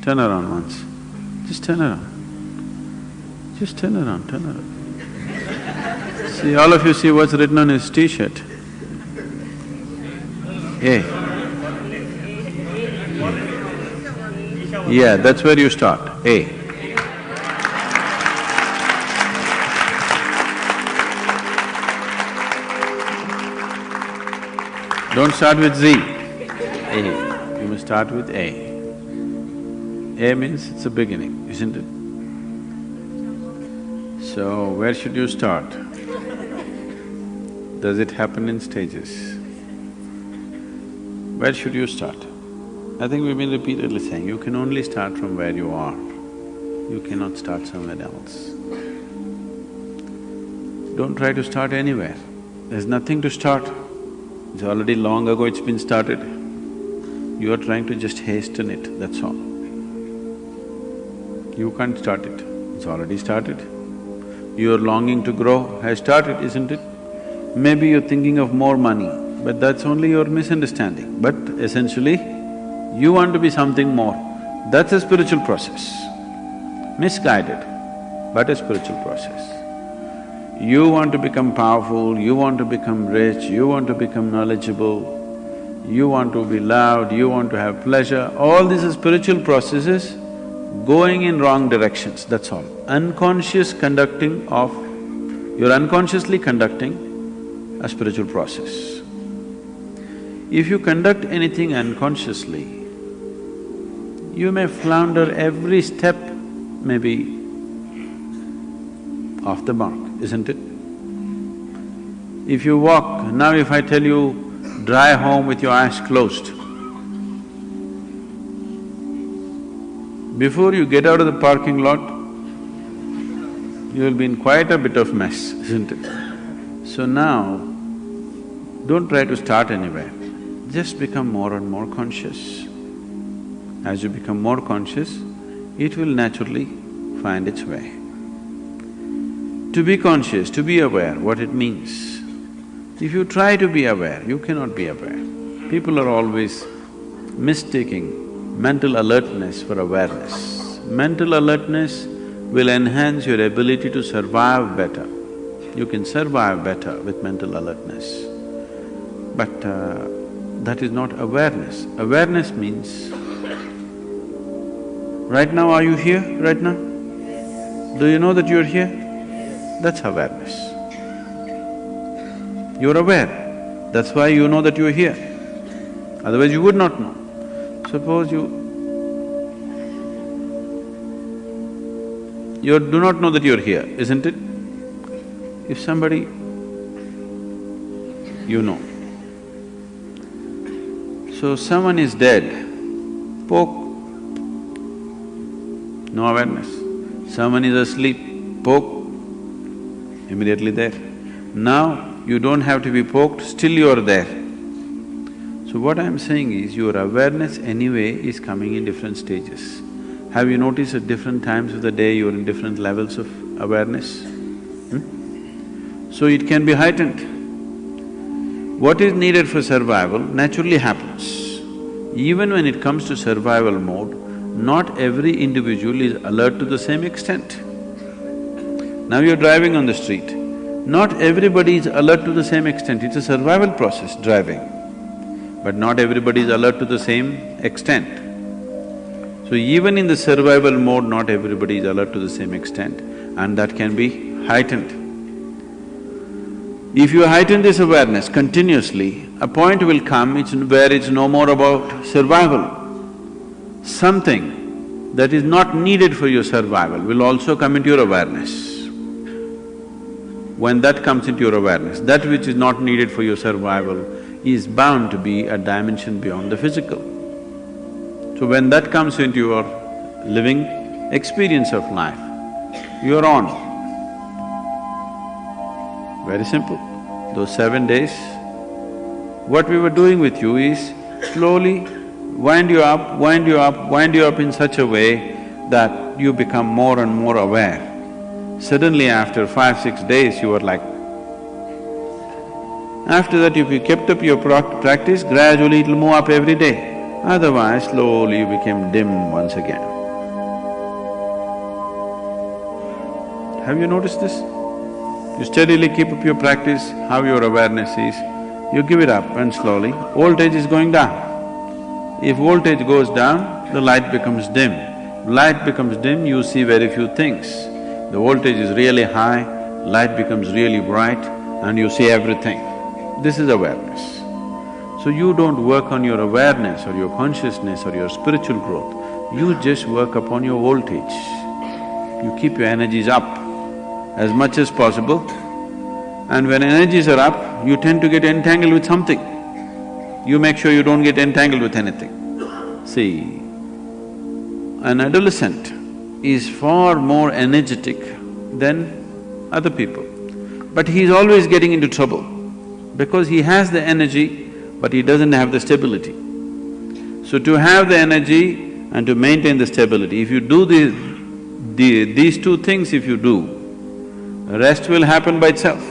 Turn around once. Just turn around. Just turn around, turn around. See, all of you see what's written on his t-shirt. A. Yeah, that's where you start, A. Don't start with Z, A. You must start with A. A means it's a beginning, isn't it? So, where should you start? Does it happen in stages? Where should you start? I think we've been repeatedly saying, you can only start from where you are. You cannot start somewhere else. Don't try to start anywhere. There's nothing to start. It's already long ago it's been started. You are trying to just hasten it, that's all. You can't start it, it's already started. Your longing to grow has started, isn't it? Maybe you're thinking of more money, but that's only your misunderstanding. But essentially, you want to be something more. That's a spiritual process. Misguided, but a spiritual process. You want to become powerful, you want to become rich, you want to become knowledgeable, you want to be loved, you want to have pleasure, all these are spiritual processes going in wrong directions, that's all. Unconscious conducting of… you're unconsciously conducting a spiritual process. If you conduct anything unconsciously, you may flounder every step, maybe off the mark, isn't it? If you walk… now if I tell you, drive home with your eyes closed, before you get out of the parking lot, you will be in quite a bit of mess, isn't it? So now, don't try to start anywhere, just become more and more conscious. As you become more conscious, it will naturally find its way. To be conscious, to be aware, what it means. If you try to be aware, you cannot be aware. People are always mistaking mental alertness for awareness. Mental alertness will enhance your ability to survive better. You can survive better with mental alertness. But that is not awareness. Awareness means, right now are you here, right now? Do you know that you're here? That's awareness. You're aware, that's why you know that you're here. Otherwise you would not know. Suppose you do not know that you're here, isn't it? If somebody… you know. So someone is dead, poke, no awareness. Someone is asleep, poke, immediately there. Now you don't have to be poked, still you are there. So what I'm saying is, your awareness anyway is coming in different stages. Have you noticed at different times of the day you're in different levels of awareness? So it can be heightened. What is needed for survival naturally happens. Even when it comes to survival mode, not every individual is alert to the same extent. Now you're driving on the street, not everybody is alert to the same extent, it's a survival process, driving. But not everybody is alert to the same extent. So even in the survival mode, not everybody is alert to the same extent, and that can be heightened. If you heighten this awareness continuously, a point will come where it's no more about survival. Something that is not needed for your survival will also come into your awareness. When that comes into your awareness, that which is not needed for your survival is bound to be a dimension beyond the physical. So when that comes into your living experience of life, you're on. Very simple. Those 7 days, what we were doing with you is slowly wind you up, wind you up, wind you up in such a way that you become more and more aware. Suddenly after 5-6 days, you were like… After that, if you kept up your practice, gradually it'll move up every day. Otherwise, slowly you became dim once again. Have you noticed this? You steadily keep up your practice, how your awareness is, you give it up and slowly, voltage is going down. If voltage goes down, the light becomes dim. Light becomes dim, you see very few things. The voltage is really high, light becomes really bright and you see everything. This is awareness. So you don't work on your awareness or your consciousness or your spiritual growth, you just work upon your voltage. You keep your energies up as much as possible, and when energies are up, you tend to get entangled with something. You make sure you don't get entangled with anything. See, an adolescent is far more energetic than other people, but he's always getting into trouble because he has the energy but he doesn't have the stability. So to have the energy and to maintain the stability, if you do these two things if you do, the rest will happen by itself,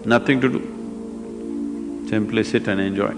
nothing to do. Simply sit and enjoy.